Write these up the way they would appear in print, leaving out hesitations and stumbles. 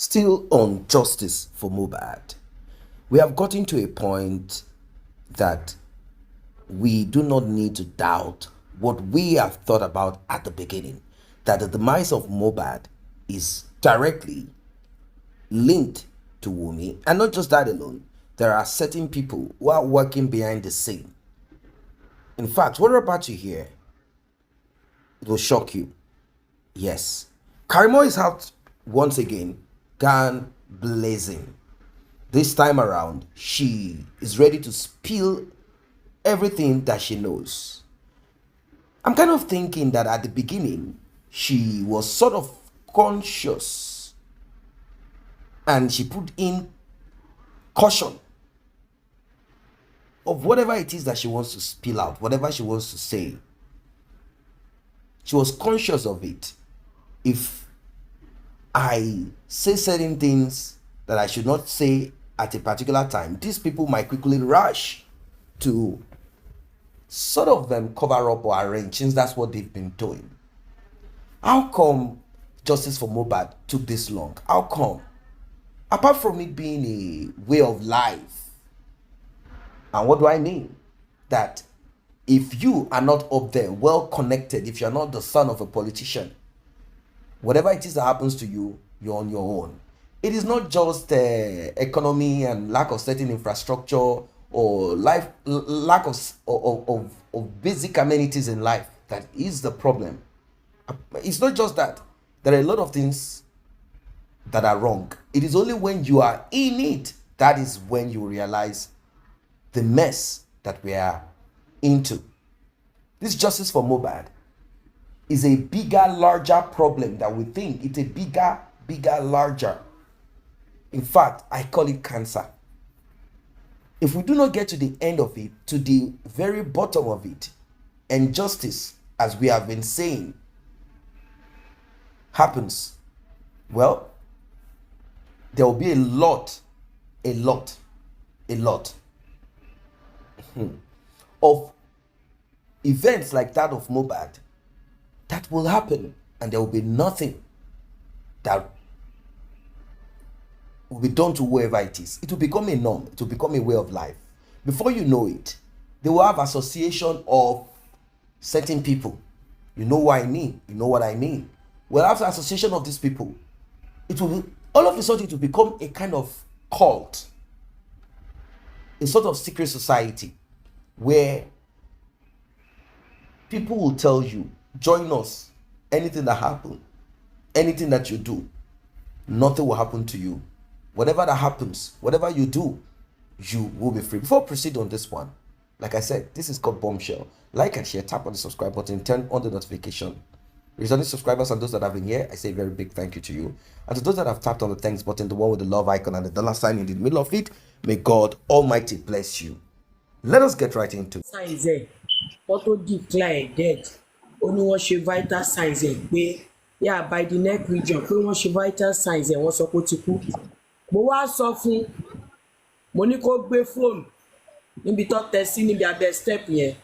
Still on justice for Mohbad, we have gotten to a point that we do not need to doubt what we have thought about at the beginning, that the demise of Mohbad is directly linked to Wumi. And not just that alone, there are certain people who are working behind the scene. In fact, what we're about to hear, it will shock you. Yes, Karimo is out once again, gone blazing. This time around, she is ready to spill everything that she knows. I'm kind of thinking that at the beginning, she was sort of conscious and she put in caution of whatever it is that she wants to spill out, whatever she wants to say. She was conscious of it. If I say certain things that I should not say at a particular time, these people might quickly rush to sort of cover up or arrange, since that's what they've been doing. How come justice for Mohbad took this long? How come? Apart from it being a way of life. And what do I mean? That if you are not up there, well connected, if you're not the son of a politician, whatever it is that happens to you, you're on your own. It is not just economy and lack of certain infrastructure or lack of basic amenities in life that is the problem. It's not just that. There are a lot of things that are wrong. It is only when you are in it that is when you realize the mess that we are into. This justice for Mohbad is a bigger, larger problem that we think. It's a bigger, larger. In fact, I call it cancer. If we do not get to the end of it, to the very bottom of it, and justice, as we have been saying, happens, well, there will be a lot of events like that of Mohbad that will happen, and there will be nothing that will be done to whoever it is. It will become a norm. It will become a way of life. Before you know it, they will have association of certain people. You know what I mean? You know what I mean? Well, after association of these people, it will be, all of a sudden it will become a kind of cult, a sort of secret society where people will tell you, join us. Anything that happens, anything that you do, nothing will happen to you. Whatever that happens, whatever you do, you will be free. Before I proceed on this one, like I said, this is called Bombshell. Like and share, tap on the subscribe button, turn on the notification. Returning subscribers and those that have been here, I say a very big thank you to you. And to those that have tapped on the thanks button, the one with the love icon and the dollar sign in the middle of it, may God Almighty bless you. Let us get right into it. Signs ẹ̀ wọ́n tó declare dead ó ní wọ́n ṣe vital signs ẹ̀ pé yeah by the neck region pé wọ́n ṣe vital signs ẹ̀ wọ́n sọ pé ó ti kú. Mo wá sọ fún mo ní kó gbé fóònù níbi tó tẹ sí níbi abẹ́ step yẹn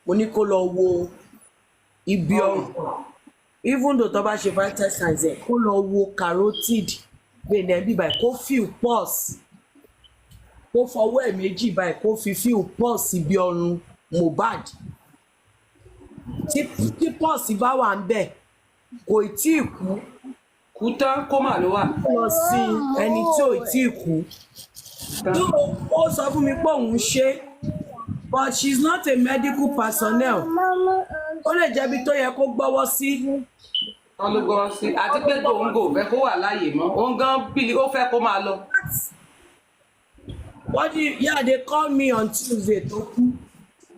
mo ní kó lọ wo ibi ọrùn even though tó bá ṣe vital signs ẹ̀ kó lọ wo carotid bẹ́ẹ̀ ní ẹbí báyìí kó feel pulse kó fọwọ́ ẹ̀ méjì báyìí kó fi feel pulse ibi ọrùn Mohbad tí pulse bá wà ń bẹ̀ kò tí ì kú tán kó mà ló wà. lọ sí ẹni tí ò tí ì kú tó ó sọ fún mi pé òun ṣe but she is not a medical personnel ó lè jẹ́bi tó yẹ kó gbọ́wọ́ sí. wọ́n ló gbọ́ sí àti pé gòǹgò fẹ́ kó wà láàyè mọ́ òun gan bíi ó fẹ́ kó máa lọ. Yeah, they called me on Tuesday tó kú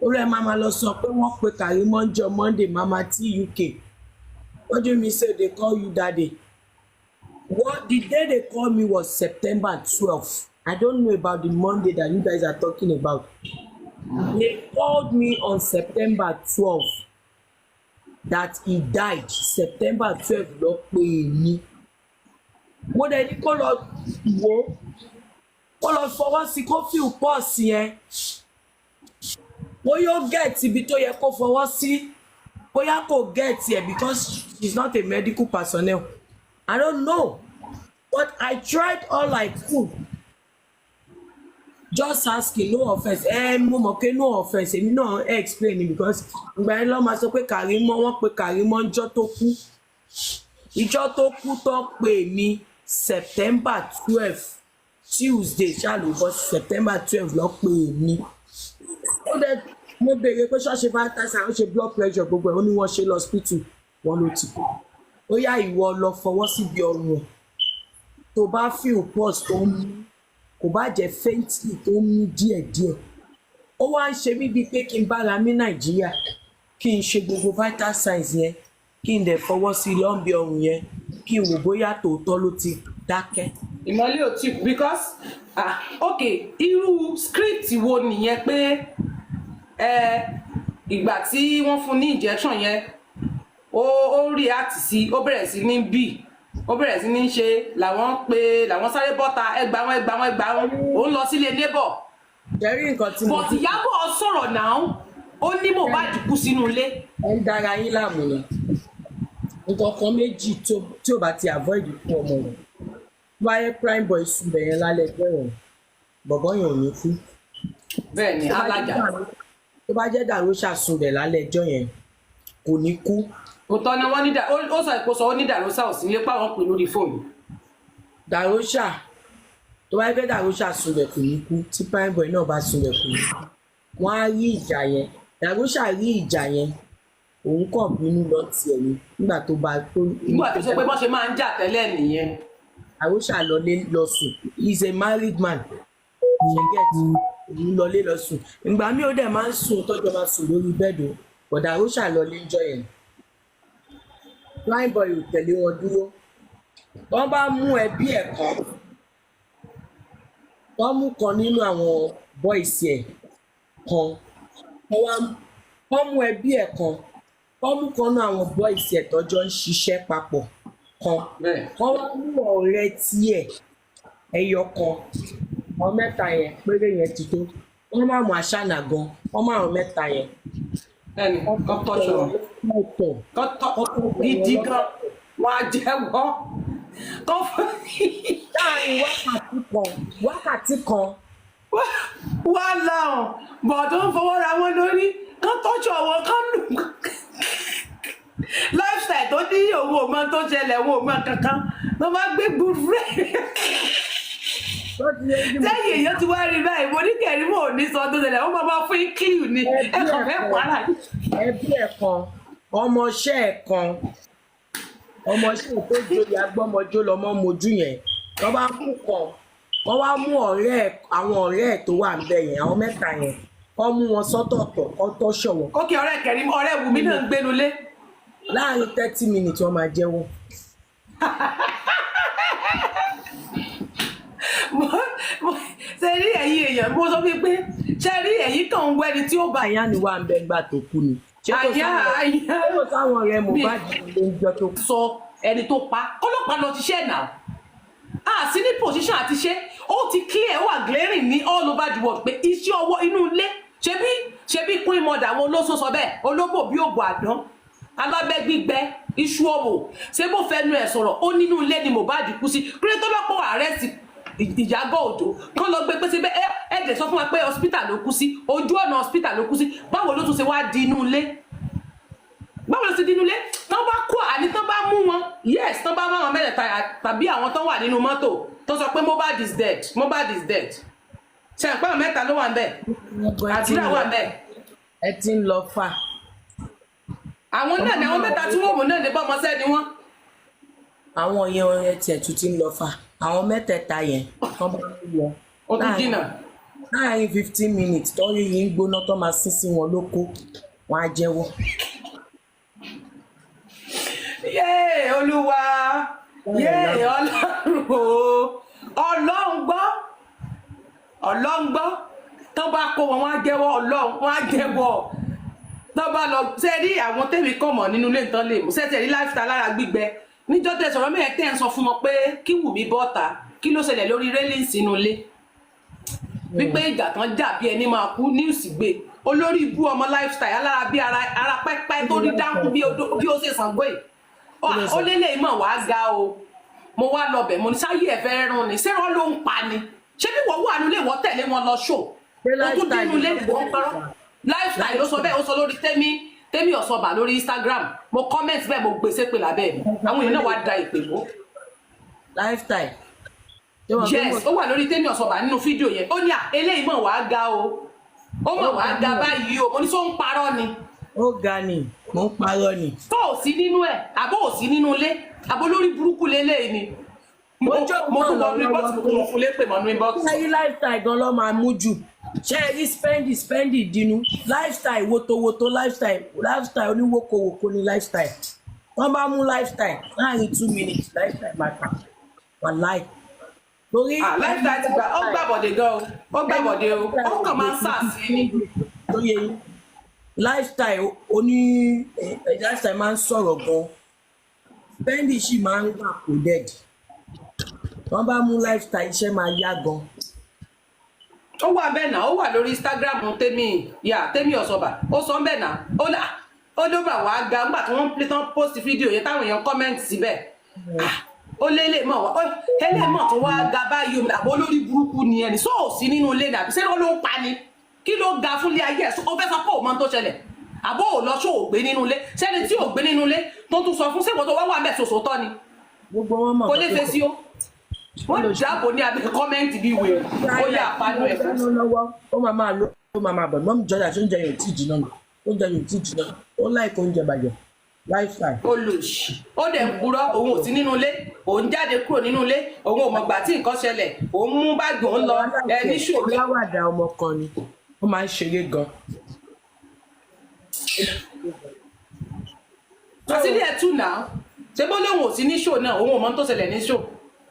orí ẹ̀ máa lọ sọ pé wọ́n pe Karimo jọ Monday mama tí UK. What do you mean say they call you that day? What the day they called me was September 12th. I don't know about the Monday that you guys are talking about. They called me on September 12th that he died. September 12th ló pè mí. Mo dẹ̀ ní kó lọ wò kó lọ fọwọ́ sí kó feel pulse yẹn. Bóyá ó get ibi tó yẹ kó fọwọ́ sí. Bóyá kò get here because she's not a medical personnel. I don't know. But I tried all I could. Just asking, no offense. Mo mọ̀ pé no offense. Èmi náà explain it because ìgbà yẹn lọ́ máa sọ pé Karimo wọ́n pe Karimo ńjọ́ tó kú. Ìjọ́ tó kú tó pè mí September 12 Tuesday ṣáàlù bọ́ September 12 lọ́ pè mí. Ó dẹ̀ mo béèrè pé ṣọ́ọ̀ṣì fantasy àwọn ṣe blood pressure gbogbo ẹ̀ ó ní wọ́n ṣe lọ hospital wọn ló ti kú. Ó yá ìwọ lọ fọwọ́ síbi ọrùn ẹ̀ tó bá feel pulse tó ń mú kò bá jẹ́ faintly tó ń mú díẹ̀díẹ̀. Ó wá ń ṣe mí bíi pé kí n bára mi Nàìjíríà kí n ṣe gbogbo vital signs yẹn kí n dẹ̀ fọwọ́ sí lọ́nbí ọrùn yẹn kí n wò bóyá tòótọ́ ló ti dákẹ́. Ìmọ̀lẹ́ ò tí because ok irú script wo nìyẹn pé ìgbà tí wọ́n fún ní injection yẹn ó react sí ó bẹ̀rẹ̀ sí ní bì ó bẹ̀rẹ̀ sí ní ṣe làwọn sáré bọ́ta ẹgbà wọn ó ń lọ sílé neighbor. Jẹ́rí nǹkan tí mo but Ìyábọ̀ sọ̀rọ̀ náà ó ní Mohbad kú sínú ilé. ẹ ń dára yín láàmú ni nǹkan kan méjì tí ò bá ti avoid fún ọmọ rẹ̀ wáyé prime boy sunbẹ̀ yẹn lálẹ́ bẹ̀rẹ̀ bọ̀bọ̀ yẹn ò ní kú. Bẹ́ẹ̀ ni alájà. Tó bá jẹ́ Dàrósà sunbẹ̀ lálẹ́ ẹjọ́ yẹn kò ní kú. Òótọ́ ni wọ́n ní ó sọ ìpòsọ ó ní Dàrósà ò sí ilé páwọn pè lórí fóònù. Dàrósà tó bá jẹ́ Dàrósà sunbẹ̀ kò ní kú tí prime boy náà bá sunbẹ̀ kò ní kú. Wọ́n á rí ìjà yẹn Dàrósà rí ìjà yẹn òun kàn bínú lọ tiẹ̀ ni nígbà tó bá tó. Nígbà tó ṣe pé bọ́n ṣe máa ń jà tẹ́lẹ̀ nìyẹn. Dàrósà lọlé lọ sùn he is a married man ṣe get òun lọlé lọ sùn ìgbà mi ò dẹ̀ máa ń sùn tọ́jọ́ máa sùn lórí bẹ́ẹ̀dù but Dàrósà lọlé ń jọ yẹn prime boy ò tẹ̀lé wọn dúró wọ́n bá mú ẹbí ẹ̀ kan wọ́n mú kan nínú àwọn boys ẹ̀ kan wọ́n mú ẹbí ẹ̀ kan wọ́n mú kan nínú àwọn boys ẹ̀ tọ́jọ́ ń ṣiṣẹ́ papọ̀ kan wọ́n wá mú ọ̀rẹ́ tiẹ̀ ẹyọ kan wọn mẹ́ta yẹn péré yẹn ti tó wọ́n máa mú àṣànà gan wọ́n máa rún mẹ́ta yẹn. Bẹ́ẹ̀ni kọ́tọ́ sọ̀rọ̀ kọ́tọ́ gidi gan wọ́n á jẹ́wọ́ tó fún láàrin wákàtí kan wá láwọn bọ̀ tó ń fọwọ́ ra wọn lórí kán tọ́jú ọ̀wọ́ kán lù lifestyle tó ní owó ọmọ tó ṣẹlẹ̀ owó ọmọ kankan ló máa gbé good friend sẹ́yìn èèyàn ti wá rí báyìí mo ní Karimo ò ní sọ tó ṣẹlẹ̀ wọ́n máa fún kílù ní ẹ̀kọ́ fẹ́ pààlà. ẹbí ẹ̀ kan ọmọọṣẹ́ ẹ̀ kan ọmọọṣẹ́ tó joyè agbọ́mọjó lọmọ mojú yẹn wọ́n bá mú kan wọ́n wá mú àwọn ọ̀rẹ́ ẹ̀ tó wà níbẹ̀ yẹn àwọn mẹ́ta yẹn wọ́n mú wọn sọ́tọ̀ọ̀tọ̀ kọ́ tó ṣọ̀wọ́. ókè ọ̀rẹ́ Karimo ọ̀rẹ́ Wùmí náà ń gbénu lé. láàrin 30 minutes wọ́n máa jẹ́wọ́. ṣe rí ẹ̀yin èèyàn mo sọ pé ṣe rí ẹ̀yin kan ń wẹ́ni tí ó bá. àyà ni wà ń bẹ gbà tó kú ni. àyà kó sáwọn ọ̀rẹ́ Mohbad ló ń jọ tó kú. sọ ẹni tó pa ọlọ́pàá lọ ṣiṣẹ́ náà a sí ní position àti ṣe ó ti clear ó wà glaring ní all over the world pé iṣẹ́ ọwọ́ inú ilé ṣebí queen mother àwọn olóṣó sọ bẹ́ẹ̀ ológbò bí ògbò àdán alábẹ́ gbígbẹ iṣu ọwọ́ ṣé bó fẹnu ẹ̀ sọ̀rọ̀ ó nínú ilé ni Mohbad kú sí kúrẹ́ tó lọ́pọ̀ àrẹ́sì Ìyábọ̀ Òjó kán lọ gbé pé síbẹ̀ ẹ̀ẹ́dẹ̀ sọ fún wa pé hospital ló kú sí ojú ọ̀nà hospital ló kú sí báwo ló tún ṣe wá di inú ilé báwo ló ti di inú ilé tán bá kó àní tán bá mú wọn yes tán bá máwọn mẹ́tẹ̀ẹ̀ta tàbí àwọn tán wà nínú mọ́tò tó sọ pé Mohbad is dead ṣe ń pẹ́ mẹ́ta ló wà ń bẹ̀ àtìrà wà ń bẹ̀. ẹ ti ń lọ fà. àwọn náà ni àwọn mẹ́ta tí wọ́n mú náà ní bọ́mọṣẹ́ ni wọ́n. àwọn yẹn ẹ tiẹ̀ tún ti ń lọ fà àwọn mẹ́tẹ̀ẹ̀ta yẹn wọ́n bá ń lọ. ó tún jìnnà. láàrin 15 minutes tọ́rí yìí ń gbóná tó máa sín sí wọn lóko wọn á jẹ́wọ́. yéè Olúwa yéè Ọlọ́run gbọ́ tán bá kó wọn á jẹ́wọ́ Ọlọ́run wọn á jẹ́wọ́ tán bá lọ ṣe rí àwọn tèmi kọ̀ mọ̀ nínú ilé ìtàn lè mú ṣẹ́tẹ̀ rí lifestyle lára gbígbẹ níjọ́ tẹ sọ̀rọ̀ mẹ́ẹ̀ tẹ́ ń sọ fún wọn pé kí Wùmí bọ́ta kí ló ṣẹlẹ̀ lórí railings inú ilé wípé ìjà tán jà bí ẹni máa kú news gbé olórí ibú ọmọ lifestyle alára bí ara pẹ́pẹ́ tó rí dáńkú bí ó ṣe Ṣàngó yìí ó lélẹ̀ ìmọ̀ wá ga o mo wá lọ bẹ̀ mo ní sáyé ẹ̀ fẹ́ rún ni ṣé wọ́n ló ń pa ni ṣé bí wọ́n wà nílé wọ́n tẹ̀lé wọn lọ ṣò ó tún dínú ilé wọ́n parọ́ lifestyle ló sọ bẹ́ẹ̀ ó sọ lórí Tẹ́mi Ọ̀ṣọ́bà lórí Instagram mo comment bẹ́ẹ̀ mo gbèsè pé lábẹ́ mi àwọn èèyàn náà wá da ìpè mọ́. lifestyle. Yes ó wà lórí Tẹ́mi Ọ̀ṣọ́bà nínú fídíò yẹn ó ní à eléyìí mọ̀ wá ga o ó mọ̀ wá ga báyìí o mo ní sọ ń parọ́ ni. ó ga ni mo ń parọ́ ni. tó ò sí nínú ẹ̀ àbó ò sí nínú ilé àbó lórí burúkú lélẹ́yìí ni. mo tún wọ inú inbox mo tún wọ fún lépè mọ́ inú inbox. ṣé lifestyle gan ló máa mú jù ṣé rí spendi dínú lifestyle wotowoto lifestyle oníwokowoko ni lifestyle wọ́n bá mú lifestyle láàrin 2 minutes lifestyle máa kà wọ́n láì. torí lifestyle ti gbà ó gbàbọ̀dé gan o ó gbàbọ̀dé o ó kàn máa ń sàásì ni. lifestyle lifestyle máa ń sọ̀rọ̀ gan spendi sì máa ń wà kó dead wọ́n bá mú lifestyle iṣẹ́ máa yá gan. ó wà bẹ́ẹ̀ náà ó wà lórí Instagram Tẹ́mi Ọ̀ṣọ́bà ó sọ bẹ́ẹ̀ náà ó ló bà wá ga nígbà tí wọ́n play tán post fídíò yẹn táwọn èèyàn comment síbẹ̀ ó lélẹ̀ mọ̀ wá ẹlẹ́mọ̀ tó wá ga báyìí omi àbọ̀ olórí burúkú ni ẹni sóò sí nínú ilé dàbí sẹ́ni ó ló ń pa ni kí ló ga fúnlé ayé ẹ̀ ó fẹ́ sọ pé òun máa ń tó ṣẹlẹ̀ àbọ̀ ò lọ ṣó ò gbé nínú ilé sẹ́ni tí ò gbé nínú ilé tó tún sọ fún sẹ́wọ̀n tó wá wà mẹ́ sòsò tọ́ ni kò lè fèsì o wọ́n jábọ̀ ní abẹ́ kọ́mẹ́ǹtì bí wèrè ó yà pálú ẹ̀ fún. ó máa máa bọ̀ mọ́mí jọ́dá tó ń jẹ yòó tí ì jìnnà oúnjẹ yòó tí ì jìnnà ó láìka oúnjẹ bàjẹ́ lifestyle. olùsì ó dẹ̀ ń purọ́ òun ò sí nínú ilé òun jáde kúrò nínú ilé òun ò mọ̀gbà tí nǹkan ṣẹlẹ̀ òun mú báàgì òun lọ ẹni ṣòro. láwàdà ọmọ kan ni ó máa ń ṣeré gan. àṣírí ẹ̀ tún náà ṣé bó lóun ò sí ní ṣò náà òun ò mọ tó ṣẹlẹ̀ ní ṣò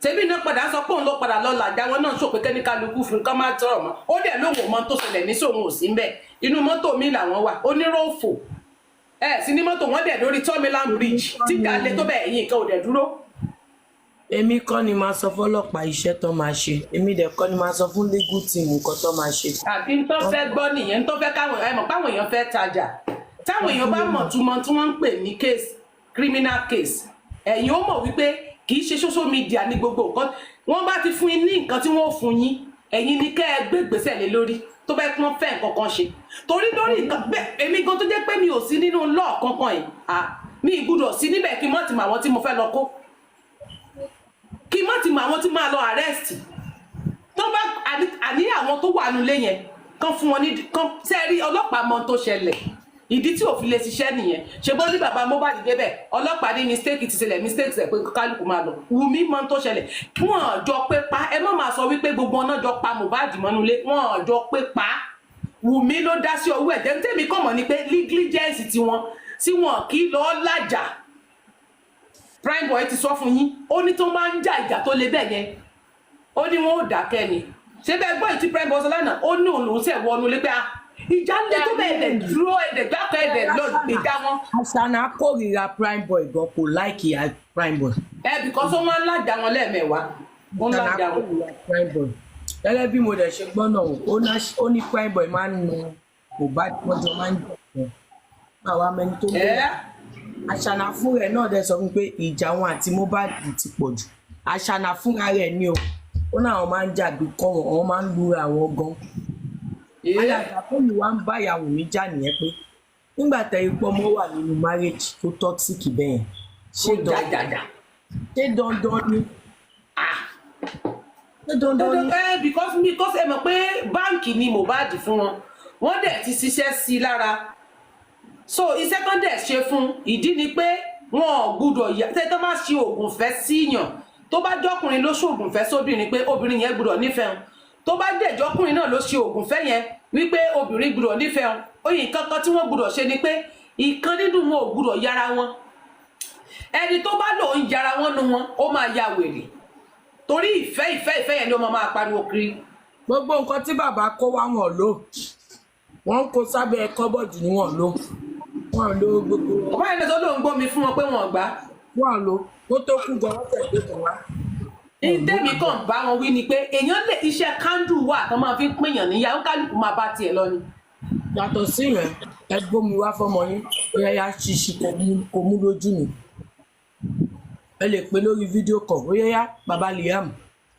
tẹbí náà padà sọ pé òun ló padà lọ làjà wọn náà ṣòpé kẹ́níkàlùkù fún kán má tọrọ mọ́ ó dẹ̀ lóun ò mọ tó ṣẹlẹ̀ ní sóun ò sí ń bẹ̀ inú mọ́tò mi làwọn wà oníròfò sí ní mọ́tò wọn dẹ̀ lórí Tọ́mílán bridge tí ìdálé tó bẹ̀ ẹ̀yìn nǹkan ò dẹ̀ dúró. èmi kọ́ ni máa sọ fọ́lọ́pàá iṣẹ́ tó máa ṣe èmi dẹ̀ kọ́ ni máa sọ fún legal team nǹkan tó máa ṣe. àbí tó fẹ́ gbọ́ nìyẹn tó fẹ́ káwọn ẹ̀ mọ̀ káwọn èèyàn fẹ́ tajà táwọn èèyàn bá mọ̀ túmọ̀ tí wọ́n ń pè ní case criminal case ẹ̀yin ó mọ̀ wípé kì í ṣe social media ní gbogbo nǹkan wọ́n bá ti fún yín ní nǹkan tí wọ́n fún yín ẹ̀yin ni kẹ́ ẹ gbé ìgbésẹ̀ lé lórí tó bá pọ́n fẹ́ nǹkan kan ṣe torí lórí nǹkan bẹ́ẹ̀ èmi gan tó jẹ́ pé mi ò sí nínú lọ́ọ̀ kankan yìí mi gbúdọ̀ sí níbẹ̀ kí n má ti mọ àwọn tí mo fẹ́ lọ kó kí n má ti mọ àwọn tí máa lọ arrest tó bá àní àwọn tó wà nílé yẹn kan fún wọn ní kan sẹ́ẹ̀rí ọlọ́pàá mọ tó ṣẹlẹ̀ ìdí tí òfin lè ṣiṣẹ́ nìyẹn ṣe bó ní bàbá Mohbad débẹ̀ ọlọ́pàá ní mistake ti ṣẹlẹ̀ mistake ṣẹ̀ pé kálukú máa lọ Wùmí mọ tó ṣẹlẹ̀ wọ́n jọ pé pa ẹ má máa sọ wípé gbogbo ọ̀nà jọ pa Mohbad mọ́nulé wọ́n jọ pé pa Wùmí ló dá sí ọwọ́ ẹ̀ tẹ́mi kọ̀ mọ̀ ni pé negligence tiwọn tí wọn kì í lọ́ọ́ lájà prime boy ti sọ fún yín ó ní tó máa ń jà ìjà tó le bẹ́ẹ̀ yẹn ó ní wọn ò dákẹ́ ni ṣé bẹ́ẹ̀ gbọ́ ìtí prime boy sọ lánàá ó ní òun lòún sẹ̀ wọnú lé pé ìjà ń lé tó bẹ́ẹ̀ dẹ̀ dúró ẹ̀dẹ̀ gbàgbọ́ ẹ̀dẹ̀ lọ gbèjà wọn. Asana kórìíra prime boy gan kò láìkì prime boy. Because wọ́n máa ń lájà wọn lẹ́ẹ̀mẹ́wàá wọ́n lájà wọn. Prime boy gẹ́gẹ́ bí mo dẹ̀ ṣe gbọ́ náà ó ní prime boy máa ń nu Mohbad wọ́n jọ máa ń jọ àwa mẹni tó gbé. Asana fún rẹ̀ náà dẹ̀ sọ fún pé ìjà wọn àti Mohbad ti pọ̀ jù Asana fúnra rẹ̀ ni ó náà wọ́n máa ń jà bí kọ́ wọn máa ń lura àwọn gan. Alága fún mi wá ń bá ìyàwó mi jà nìyẹn pé nígbà tẹ ipò ọmọ wà nínú marriage tó toxic bẹ́ẹ̀ ṣé dandan ni. Ṣé dandan ni. Because ẹ mọ̀ pé báǹkì ni Mohbad fún wọn wọ́n dẹ̀ ti ṣiṣẹ́ sí i lára so iṣẹ́ kan dẹ̀ ṣe fún ìdí ni pé wọn ò gbúdọ̀ yá tẹ́ tó má ṣe oògùn fẹ́ síyàn tó bá jọkùnrin ló ṣoògùn fẹ́ sóbìnrin pé obìnrin yẹn gbúdọ̀ nífẹ̀ẹ́ tó bá dẹ̀ jọkùnrin náà ló ṣe oògùn fẹ́ yẹn wípé obìnrin gbúdọ̀ nífẹ̀ẹ́ oyin kankan tí wọ́n gbúdọ̀ ṣe ni pé ìkan nínú wọn ò gbúdọ̀ yára wọn ẹni tó bá lò ń yára wọn nu wọn ó máa ya wèrè torí ìfẹ́ yẹn ni ó máa pariwo kiri. Gbogbo nǹkan tí bàbá kó wá wọn lò wọ́n ń kó sábẹ́ kọ́bọ̀dù ni wọ́n lò gbogbo. ọba ẹni tó lóun gbómi fún wọn pé wọn gbà. wọ́n lò kó tó kú gan wọ́n tẹ̀lé kan wá. ìdẹ́mi kan bá wọn wí ni pé èèyàn lè iṣẹ́ kándù wà tó máa fi ń pèèyàn níyà ó kálukú máa bá tiẹ̀ lọ ni. Yàtọ̀ sí yẹn ẹ gbómi wá fọmọ yín ẹ̀yà ṣíṣí kò mú lójú mi ẹ lè pè lórí fídíò call ó yá bàbá Liam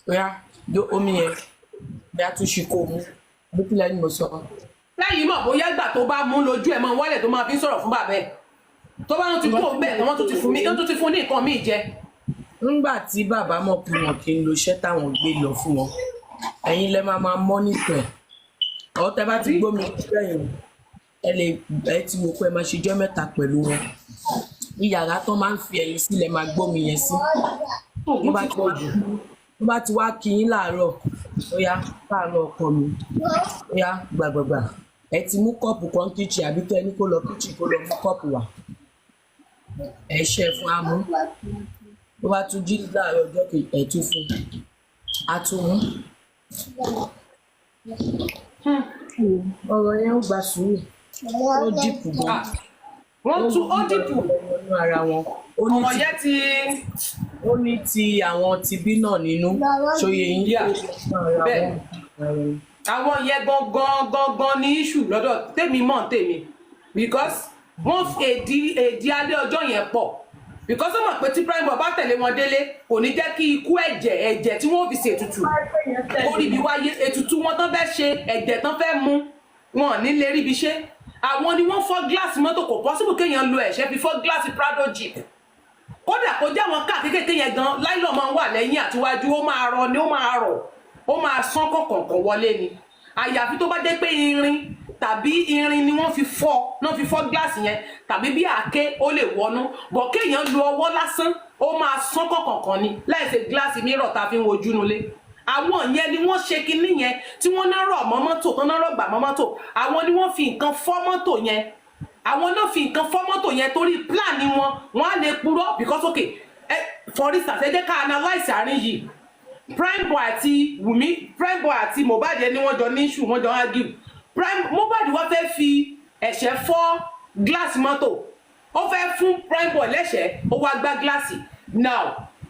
ó yá omi yẹn bí a tún ṣe kó mú bí kílẹ̀ ni mo sọ. lẹ́yìn mọ̀ bóyá ìgbà tó bá mú lójú ẹ̀ mọ́ wálẹ̀ tó máa fi ń sọ̀rọ̀ fún bàbá ẹ̀ tó bá wọn ti kó bẹ́ẹ̀ wọ́n tún ti fún ní nǹkan míì jẹ. nígbà tí bàbá mọ̀ pé wọn kì í lo iṣẹ́ táwọn gbé lọ fún wọn ẹ̀yin lẹ máa mọ́nítọ̀ ẹ̀ ọ̀ tẹ́ bá ti gbómi lẹ́yìn ẹ ti wò pé ẹ máa ṣèjọ́ mẹ́ta pẹ̀lú wọn ìyàrá tó máa ń fi ẹ̀yìn sílẹ̀ máa gbómi yẹn sí tó bá ti wá kí yín láàárọ̀ ó yá káàárọ̀ ọkọ mi ó yá gbàgbàgbà ẹ ti mú kọ́ọ̀pù kan kíchì àbí tẹ́ ní kó lọ kíchì kó lọ mú kọ́ọ̀pù wá ẹ ṣe fún amú tó bá tún jí láàárọ̀ ọjọ́ kejì ẹ tún fún atúmú ọ̀rọ̀ yẹn ó gba sùúrù ó dìpù gan wọ́n tún ó dìpù nínú ara wọn ọmọ yẹn ti ó ní ti àwọn tibí náà nínú ṣòye yín bẹ́ẹ̀ àwọn yẹn gangan ní iṣu lọ́dọ̀ tèmi mọ̀ tèmi because wọ́n èdè alẹ́ ọjọ́ yẹn pọ̀ because wọ́n mọ̀ pé tí prime boy bá tẹ̀lé wọn délé kò ní jẹ́ kí ikú ẹ̀jẹ̀ tí wọ́n fi ṣe ètùtù ó ríbi wáyé ètùtù wọn tán fẹ́ ṣe ẹ̀jẹ̀ tán fẹ́ mu wọn ní lè ríbi ṣe àwọn ni wọ́n fọ́ gíláàsì mọ́tò kò possible kéèyàn lo ẹ̀ṣẹ́ fi fọ́ gíláàsì Prado jeep kódà kó jẹ́ àwọn káà kékeré yẹn gan láìlọ́ máa ń wà lẹ́yìn àtiwájú ó máa rọ ni ó máa rọ̀ ó máa sán kọ̀ọ̀kan wọlé ni àyàfi tó bá jẹ́ pé irin tàbí irin ni wọ́n fi fọ́ gíláàsì yẹn tàbí bí àáké ó lè wọnú bọ̀ kéèyàn lo ọwọ́ lásán ó máa sán kọ̀ọ̀kan ni láìsí gíláàsì mìíràn tá a fi ń wojú nulẹ̀ àwọn yẹn ni wọ́n ṣe kinní yẹn tí wọ́n náà rọ̀ mọ́ mọ́tò tán náà rọ̀gbà mọ́ mọ́tò àwọn ni wọ́n fi nǹkan fọ́ mọ́tò yẹn àwọn náà fi nǹkan fọ́ mọ́tò yẹn torí plan ni wọ́n á lè purọ́ because okay for instance ẹ jẹ́ ká analyse àárín yìí prime boy àti Wùmí prime boy àti Mohbad ni wọ́n jọ ní issue wọ́n jọ argue Mohbad wá fẹ́ fi ẹ̀ṣẹ́ fọ́ gíláàsì mọ́tò ó fẹ́ fún prime boy lẹ́ṣẹ̀ẹ́ ó wá gbá gíláàsì now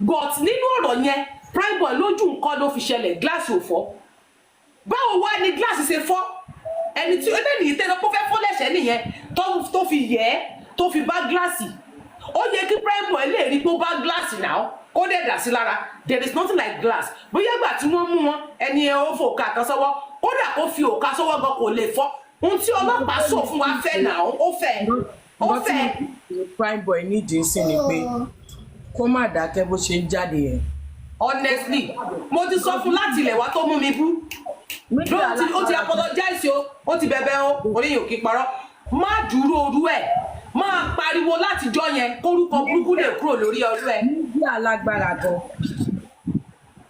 but nínú ọ̀rọ̀ yẹn prime boy lójú nǹkan ló fi ṣẹlẹ̀ gíláàsì ò fọ́ báwo wá ni gíláàsì ṣe fọ́ ẹni tí ẹni yìí tẹ́lẹ̀ kó fẹ́ fọ́ lẹ́ṣẹ̀ẹ́ nìyẹn tó fi yẹ tó fi bá gíláàsì ó yẹ kí prime boy lè rí pé ó bá gíláàsì náà kó dẹ̀ dà sí lára there is nothing like glass bóyá ìgbà tí wọ́n mú wọn ẹni ẹ ó fò òkà kan sọ́wọ́ kódà kó fi òkà sọ́wọ́ gan kò lè fọ́ ohun tí ọlọ́pàá sọ fún wa fẹ́ náà ó fẹ́. prime boy nídìí sí ni pé kó má dákẹ́ bó ṣe ń jáde yẹn. honestly mo ti sọ fún láti ilẹ̀ wá tó mú mi bú ó ti apologize o ó ti bẹ̀bẹ̀ o oníyàn ò kí parọ́ má dúró orú ẹ̀ máa pariwo látijọ́ yẹn kórúkọ burúkú lè kúrò lórí ọrú ẹ̀. media alágbára gan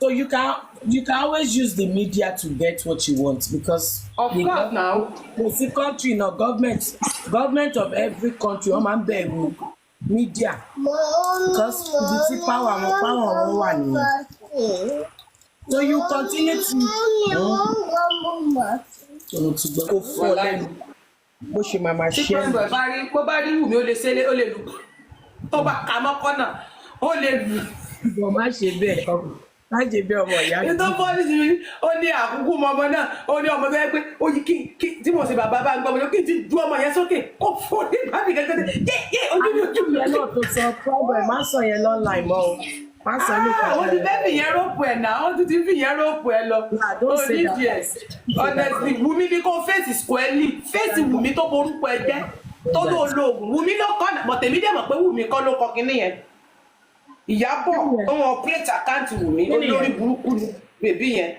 so you can always use the media to get what you want because of course now kò sí country na government of every country wọ́n máa ń bẹ̀rù media because ibi tí power wọn wà nìyẹn so you continue to kó fọ́ lẹ́nu bó ṣe máa ṣe é. tí bó bá rí Wùmí ó lè ṣe ó lè lù tó bá kà mọ́kọ́ náà ó lè lù. ìbọn má ṣe bẹ́ẹ̀ má ṣe bẹ́ẹ̀ ọmọ ìyá mi. nítorí bọ́ọ̀lù mi ó ní àkókò ọmọ náà ó ní ọmọ bẹ́ẹ̀ pé ó yí kí tí mo ṣe bàbá bá ń gbọ́ ọmọ kí n ti ju ọmọ yẹn sókè kó fún ní bábí gẹ́gẹ́ yé ojú mi ojú mi. ìyẹn náà tó sọ problem má sọ yẹn lọ́nà ìmọ̀ o má sọ ní ìkànnì. wọ́n ti fẹ́ fìyẹn rọ́pò ẹ̀ náà wọ́n ti fìyẹn rọ́pò ẹ̀ lọ. honestly Wùmí ní kó fèsì squarely fèsì Wùmí tó borúkọ ẹ jẹ́ tó ló lo oògùn Wùmí ló kọ́ bọ̀tẹ̀mí dẹ̀ mọ̀ pé Wùmí kọ́ ló kọ́ kinní yẹn. Ìyábọ̀ tó wọn create account Wùmí olórí burúkú bèbí yẹn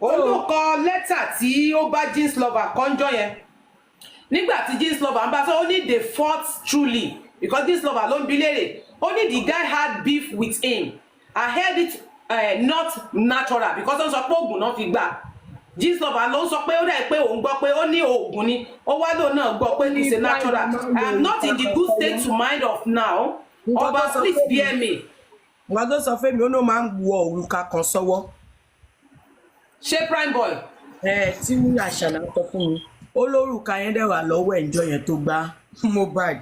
ó ló kọ lẹ́tà tí ó bá jeans lover kọ́njọ́ yẹn nígbà tí jeans lover ń bá sọ ó ní they fought truly because jeans lover ló ń bi léèrè ó ní the guy had beef with him I heard it not natural because ó ń sọ pé oògùn náà fi gbà jeans lover ló ń sọ pé ó dẹ̀ pé òun gbọ́ pé ó ní oògùn ni ó wá lóun náà gbọ́ pé it's a natural I am not in the good state to mind of now ọba please bear me. nǹkan tó sọ fún mi ó ló máa ń wọ òrùka kan sọ́wọ́. ṣé prime boy. tí àṣàlà sọ fún mi ó lórúkà yẹn dẹ̀ wà lọ́wọ́ ẹ̀jọ́ yẹn tó gbá Mohbad.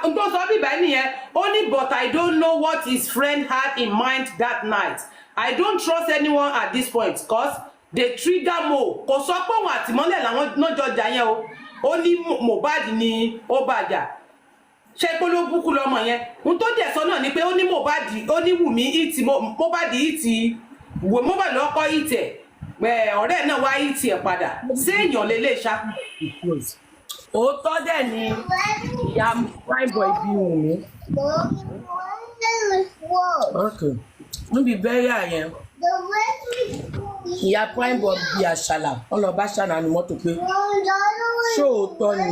n tó sọ bíbá nìyẹn ó ní but I don't know what his friend had in mind that night I don't trust anyone at this point cause they trigger mo kò sọ pé òun àtìmọ́lẹ̀ làwọn náà jọjà yẹn o ó ní Mohbad ni ó bàjá ṣé pé ló búkú lọmọ yẹn ohun tó dẹ̀ sọ náà ni pé ó ní Mohbad ó ní Wùmí ìtì Mohbad ìtì wò Mohbad lọ́kọ́ ìtì ẹ̀ ọ̀rẹ́ náà wá ìtì ẹ̀ padà séèyàn lélẹ̀ ṣá. òótọ́ dẹ̀ ni ìyá prime boy bí Wùmí. Okay. Níbi bẹ́rẹ̀ yẹn ìyá prime boy bí àṣàlà wọn lọ bá ṣàlà ní mọ́tò pé ṣóòótọ́ ni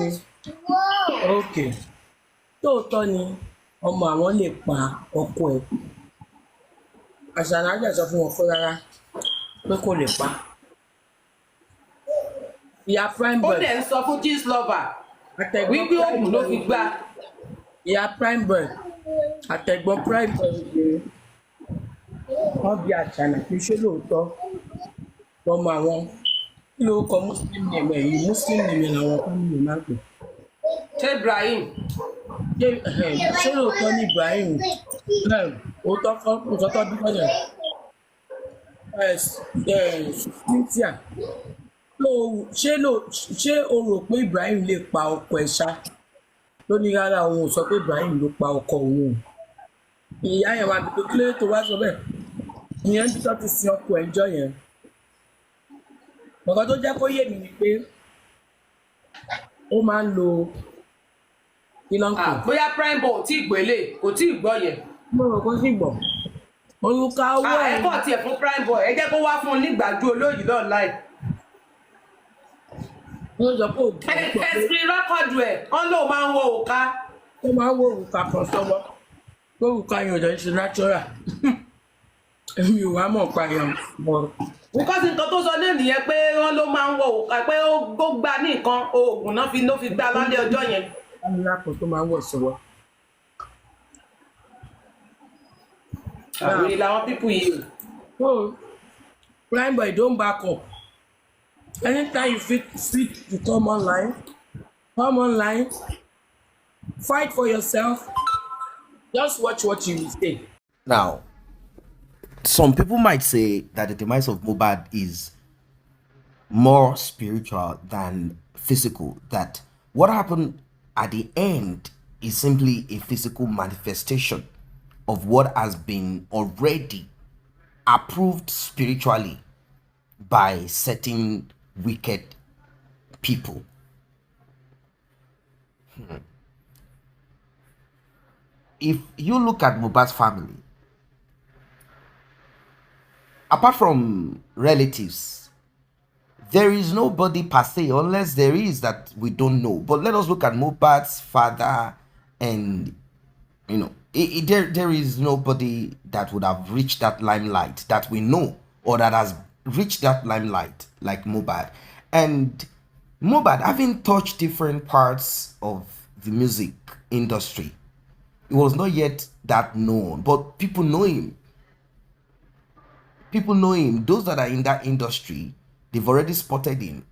okay tóòótọ́ ni ọmọ àwọn lè pa ọkọ ẹ̀ àṣàlà àjẹ́ sọ fún wọn fún rárá pé kò lè pa ìyá prime boy ó dẹ̀ ń sọ fún gist lover wípé oògùn ló fi gbá. ìyá prime boy àtẹ̀gbọ́n prime boy wọ́n bí àṣàlà kì í ṣe lóòótọ́ lọ́mọ àwọn kí ló kọ muslim name ẹ̀ yìí muslim name làwọn family máa ń pè. ṣé Ibrahim. ṣé lóòótọ́ ní Ibrahim òótọ́ kọ́ òótọ́ bí wọ́n yẹn Cynthia ṣé o rò pé Ibrahim lè pa ọkọ ẹ̀ ṣá ló ní rárá òun ò sọ pé Ibrahim ló pa ọkọ òun ìyá yẹn wà pé kí ló tó wá sọ bẹ́ẹ̀ ìyẹn bí tó ti sin ọkọ ẹ̀ jọ yẹn nǹkan tó jẹ́ kó yé mi ni pé ó máa ń lo ìlànà. bóyá prime boy tí ì gbélé kò tí ì gbọ́ yẹn. mo rò kó sì gbọ́ olùkà owó ẹ̀. ẹ kọ́ tiẹ̀ fún prime boy ẹ jẹ́ kó wá fún un nígbàjú olóyìí lọ́ọ̀láì. wọ́n sọ pé òbí ẹ fi rẹ́kọ̀dù ẹ̀ wọ́n lóun máa ń wo òka. ó máa ń wo òrùka kan sọ́wọ́ pé òrùka yẹn ò dẹ̀ ṣe natural èmi ò wá mọ̀ pa yẹn mọ̀. because nǹkan tó sọ ní nìyẹn pé wọ́n ló máa ń wo òka pé ó gbá ní nǹkan oògùn náà ló fi gbá lálẹ́ ọjọ́ yẹn. alákòó tó máa ń wọ̀ sọ́wọ́. àwòrán làwọn pípù yìí o. prime boy don back up anytime you fit to come online fight for yourself just watch what you say. Now, some people might say that the demise of Mohbad is more spiritual than physical, that what happened at the end is simply a physical manifestation of what has been already approved spiritually by certain wicked people. If you look at Mohbad's family, apart from relatives, there is nobody per se, unless there is that we don't know. But let us look at Mohbad's father, and there is nobody that would have reached that limelight that we know, or that has reached that limelight like Mohbad. And Mohbad, having touched different parts of the music industry, it was not yet that known, but people know him. People know him. Those that are in that industry, they've already spotted him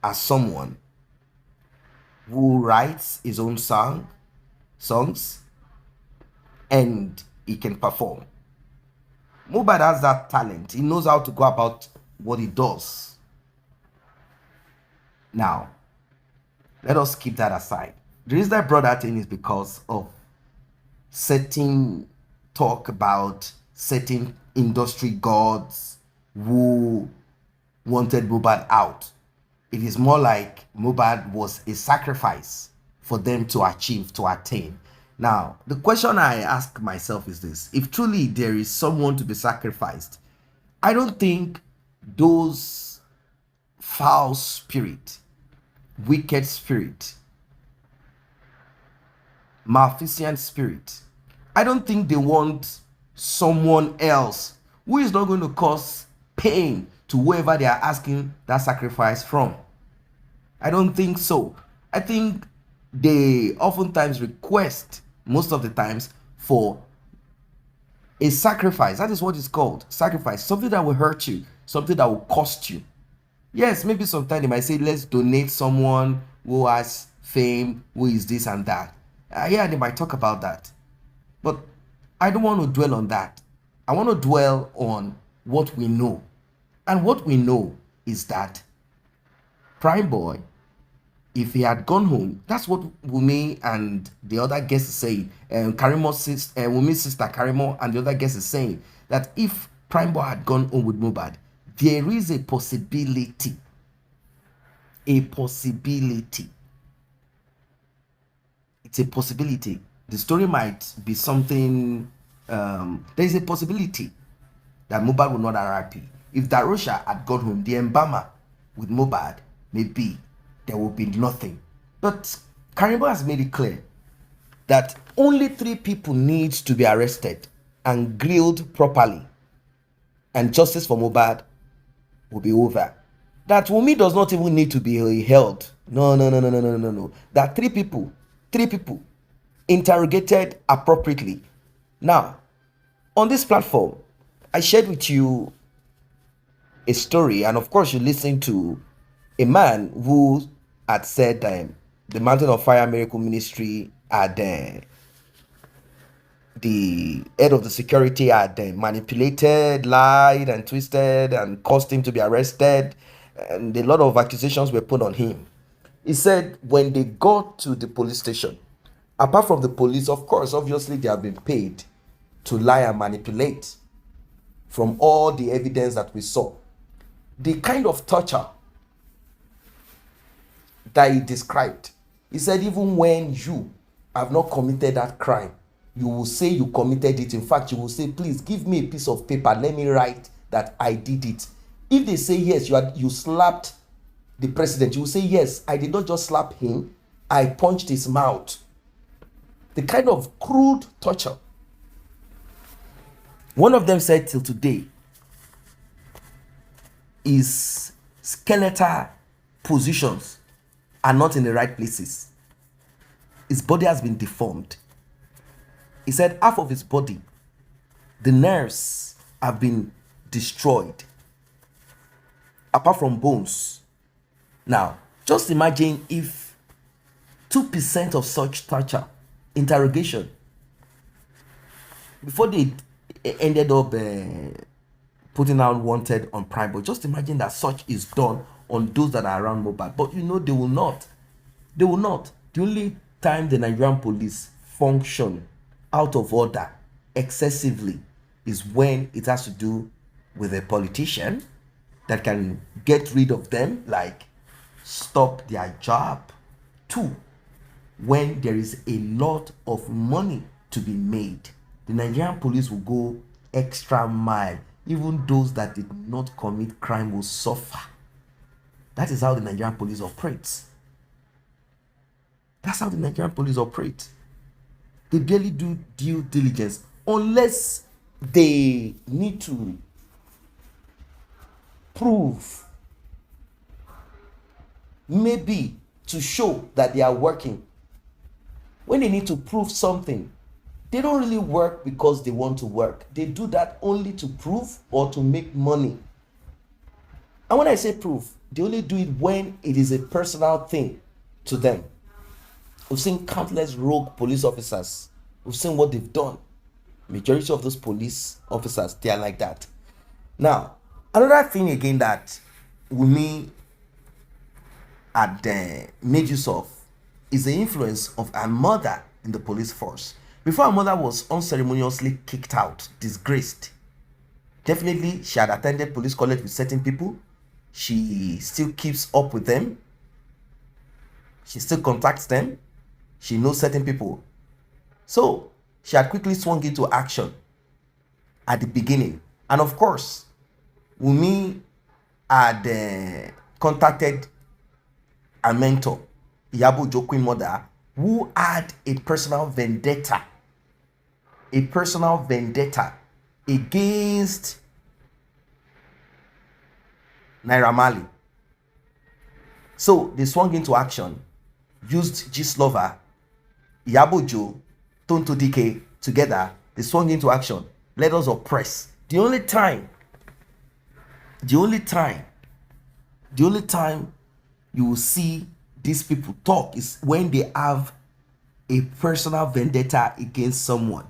as someone who writes his own songs, and he can perform. Mohbad has that talent. He knows how to go about what he does. Now, let us keep that aside. The reason I brought that in is because of certain talk about certain industry gods who wanted Mohbad out. It is more like Mohbad was a sacrifice for them to achieve, to attain. Now, the question I ask myself is this: if truly there is someone to be sacrificed, I don't think those foul spirit, wicked spirit, maleficent spirit, I don't think they want someone else who is not going to cause pain to whoever they are asking that sacrifice from. I don't think so. I think they oftentimes request, most of the times, for a sacrifice. That is what it's called, sacrifice. Something that will hurt you, something that will cost you. Yes, maybe sometimes they might say, let's donate someone who has fame, who is this and that. Yeah, they might talk about that. But I don't want to dwell on that. I want to dwell on what we know. And what we know is that Prime Boy if he had gone home, that's what Wumi and the other guest is saying. Karimo's sister, Wumi's sister Karimo and the other guest is saying that if Prime Boy had gone home with Mohbad, there is a possibility. A possibility. It's a possibility. The story might be something. There is a possibility that Mohbad will not RIP. If Darosha had gone home, the embalmer with Mohbad, maybe there will be nothing. But Karimo has made it clear that only 3 people need to be arrested and grilled properly, and justice for Mohbad will be over. That Wumi does not even need to be held. No. That 3 people interrogated appropriately. Now, on this platform, I shared with you a story, and of course you listened to a man who had said the Mountain of Fire Miracle Ministry had the head of the security had manipulated, lied and twisted and caused him to be arrested, and a lot of accusations were put on him. He said when they got to the police station, apart from the police, of course, obviously they have been paid to lie and manipulate. From all the evidence that we saw, the kind of torture that he described, he said even when you have not committed that crime, you will say you committed it. In fact, you will say, please give me a piece of paper, let me write that I did it. If they say yes, you slapped the president, you will say yes, I did not just slap him, I punched his mouth. The kind of crude torture. One of them said till today, his skeletal positions are not in the right places. His body has been deformed. He said half of his body, the nerves have been destroyed, apart from bones. Now, just imagine if 2% of such torture, interrogation, before they ended up putting out wanted on Prime Boy. Just imagine that such is done on those that are around Mohbad. But you know they will not. They will not. The only time the Nigerian police function out of order excessively is when it has to do with a politician that can get rid of them, like stop their job. 2, when there is a lot of money to be made, the Nigerian police will go extra mile. Even those that did not commit crime will suffer. That is how the Nigerian police operates. That's how the Nigerian police operate. They barely do due diligence unless they need to prove, maybe to show that they are working. When they need to prove something, they don't really work because they want to work. They do that only to prove or to make money. And when I say prove, they only do it when it is a personal thing to them. We've seen countless rogue police officers. We've seen what they've done. Majority of those police officers, they are like that. Now, another thing again that Wumi had made use of is the influence of her mother in the police force. Before her mother was unceremoniously kicked out, disgraced. Definitely, she had attended police college with certain people. She still keeps up with them. She still contacts them. She knows certain people. So, she had quickly swung into action at the beginning. And of course, Wumi had contacted a mentor, Iyabo Ojo Queen Mother, who had a personal vendetta against Naira Marley. So they swung into action, used Gistlover, Iyabo Ojo, Tonto DK together. They swung into action. Let us oppress. The only time you will see these people talk is when they have a personal vendetta against someone.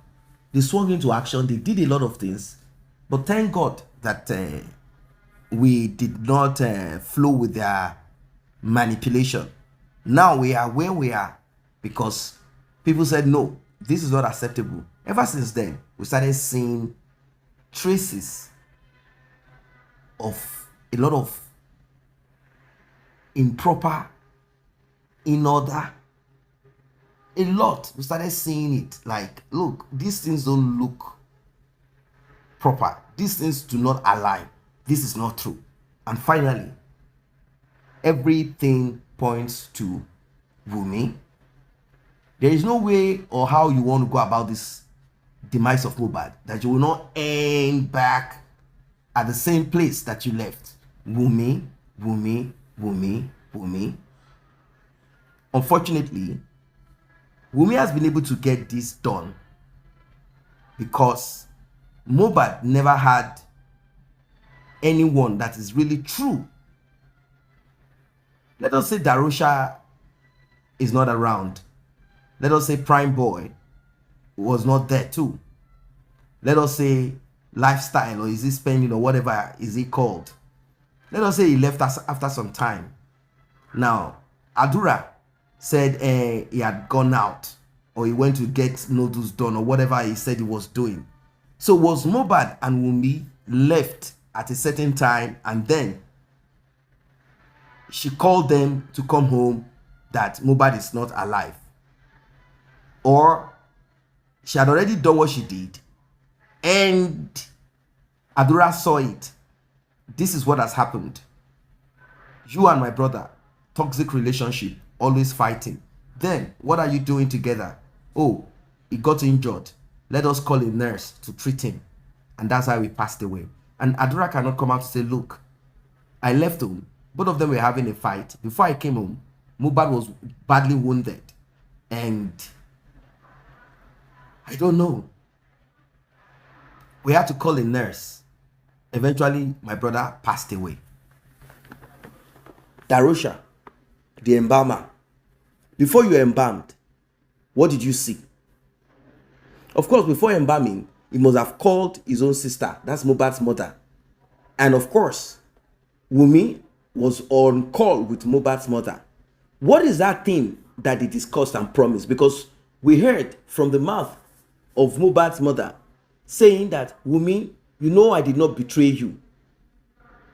They swung into action. They did a lot of things, but thank God that we did not flow with their manipulation. Now we are where we are because people said, no, this is not acceptable. Ever since then, we started seeing traces of a lot of improper, in order, a lot. We started seeing it like, look, these things don't look proper. These things do not align. This is not true. And finally, everything points to Wunmi. There is no way or how you want to go about this demise of Mohbad that you will not end back at the same place that you left. Wunmi, Wunmi, Wunmi, Wunmi. Unfortunately, Wunmi has been able to get this done because Mohbad never had anyone that is really true. Let us say Darusha is not around. Let us say Prime Boy was not there too. Let us say Lifestyle, or is he spending, or whatever is he called. Let us say he left us after some time. Now, Adura said he had gone out, or he went to get noodles done, or whatever he said he was doing. So was Mohbad and Wunmi left at a certain time, and then she called them to come home that Mohbad is not alive? Or she had already done what she did and Adura saw it. This is what has happened. You and my brother, toxic relationship, always fighting. Then what are you doing together? Oh, he got injured. Let us call a nurse to treat him. And that's how he passed away. And Adura cannot come out to say, look, I left home. Both of them were having a fight. Before I came home, Mohbad was badly wounded. And I don't know. We had to call a nurse. Eventually, my brother passed away. Darusha, the embalmer. Before you embalmed, what did you see? Of course, before embalming, he must have called his own sister. That's Mohbad's mother. And of course, Wunmi was on call with Mohbad's mother. What is that thing that they discussed and promised? Because we heard from the mouth of Mohbad's mother saying that, Wunmi, you know I did not betray you,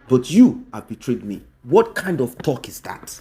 but you have betrayed me. What kind of talk is that?